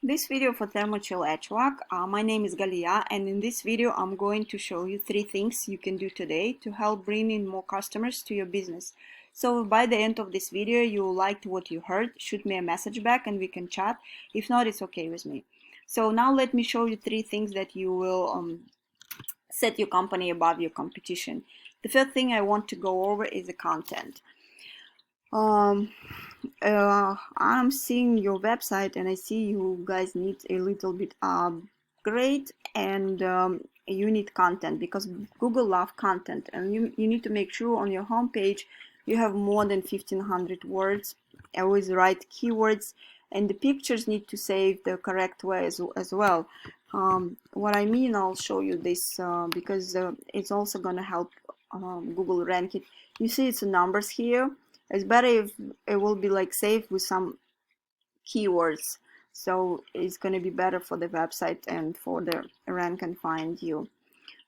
This video for ThermoChill HVAC. My name is Galia, and in this video I'm going to show you 3 things you can do today to help bring in more customers to your business. So by the end of this video you liked what you heard, shoot me a message back and we can chat. If not, it's okay with me. So now let me show you 3 things that you will set your company above your competition. The first thing I want to go over is the content. I'm seeing your website and I see you guys need a little bit upgrade, and you need content because Google loves content, and you need to make sure on your homepage you have more than 1500 words, always the right keywords, and the pictures need to save the correct way as well. What I mean, I'll show you this because it's also going to help Google rank it. You see it's numbers here. It's better if it will be like saved with some keywords, so it's going to be better for the website and for the rank and find you.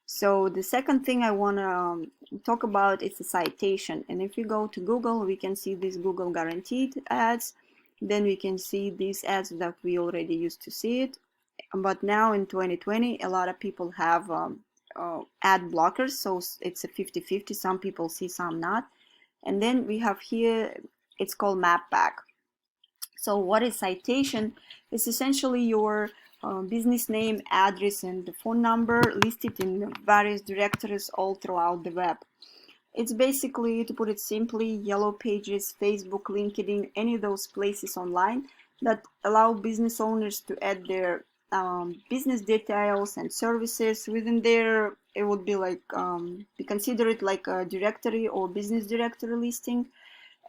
So the second thing I want to talk about is the citation. And if you go to Google, we can see these Google guaranteed ads. Then we can see these ads that we already used to see it. But now in 2020, a lot of people have ad blockers, so it's a 50-50. Some people see, some not. And then we have here, it's called map pack. So what is citation? It's essentially your business name, address, and the phone number listed in various directories all throughout the web. It's basically, to put it simply, yellow pages, Facebook, LinkedIn, any of those places online that allow business owners to add their business details and services within there. It would be like we consider it like a directory or business directory listing.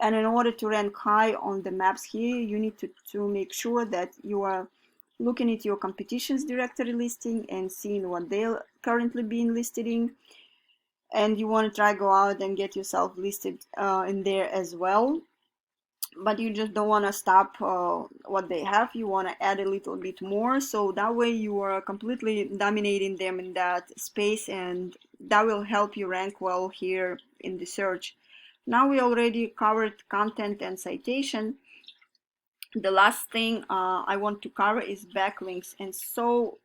And in order to rank high on the maps here, you need to make sure that you are looking at your competition's directory listing and seeing what they're currently being listed in. And you want to try go out and get yourself listed in there as well. But you just don't want to stop what they have. You want to add a little bit more, so that way you are completely dominating them in that space, and that will help you rank well here in the search. Now we already covered content and citation. The last thing I want to cover is backlinks, and so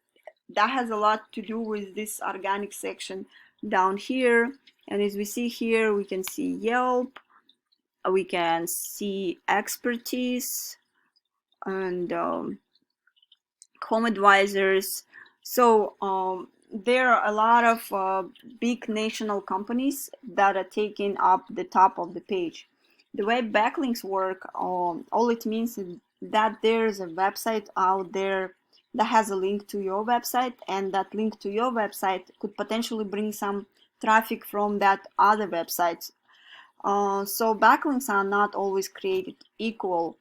that has a lot to do with this organic section down here. And as we see here, we can see Yelp, we can see expertise, and home advisors. So there are a lot of big national companies that are taking up the top of the page. The way backlinks work, all it means is that there's a website out there that has a link to your website, and that link to your website could potentially bring some traffic from that other website. So backlinks are not always created equal.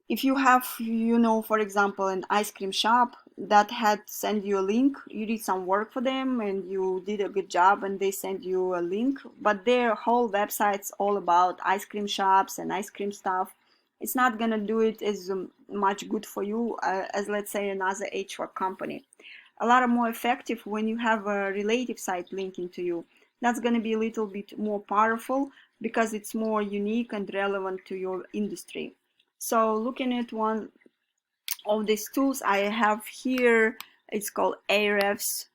If you have, for example, an ice cream shop that had sent you a link, you did some work for them and you did a good job and they sent you a link, but their whole website's all about ice cream shops and ice cream stuff, it's not gonna do it as much good for you as, let's say, another HVAC company. A lot more effective when you have a relative site linking to you. That's going to be a little bit more powerful because it's more unique and relevant to your industry. So looking at one of these tools I have here, it's called Arefs,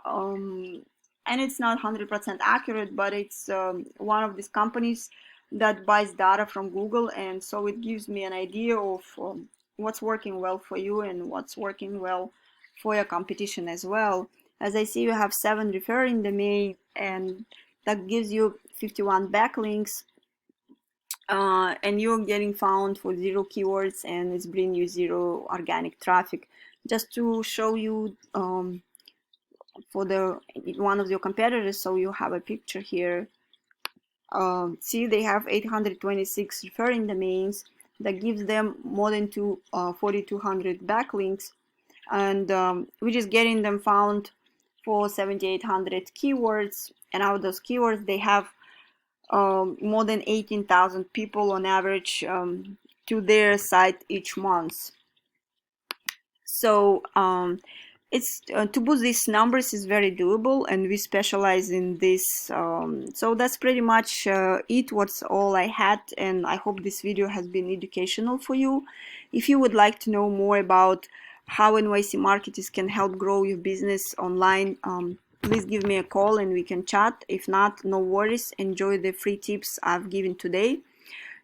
and it's not 100% accurate, but it's one of these companies that buys data from Google, and so it gives me an idea of what's working well for you and what's working well for your competition as well. As I see, you have 7 referring domain, and that gives you 51 backlinks, and you're getting found for 0 keywords, and it's bringing you 0 organic traffic. Just to show you for one of your competitors, so you have a picture here. See, they have 826 referring domains. That gives them more than 4,200 backlinks, and we're just getting them found for 7,800 keywords, and out of those keywords they have more than 18,000 people on average to their site each month. So it's to boost these numbers is very doable, and we specialize in this. So that's pretty much it. What's all I had, and I hope this video has been educational for you. If you would like to know more about how NYC marketers can help grow your business online, please give me a call and we can chat. If not, no worries. Enjoy the free tips I've given today.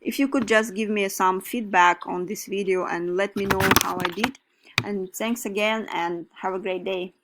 If you could just give me some feedback on this video and let me know how I did. And thanks again, and have a great day.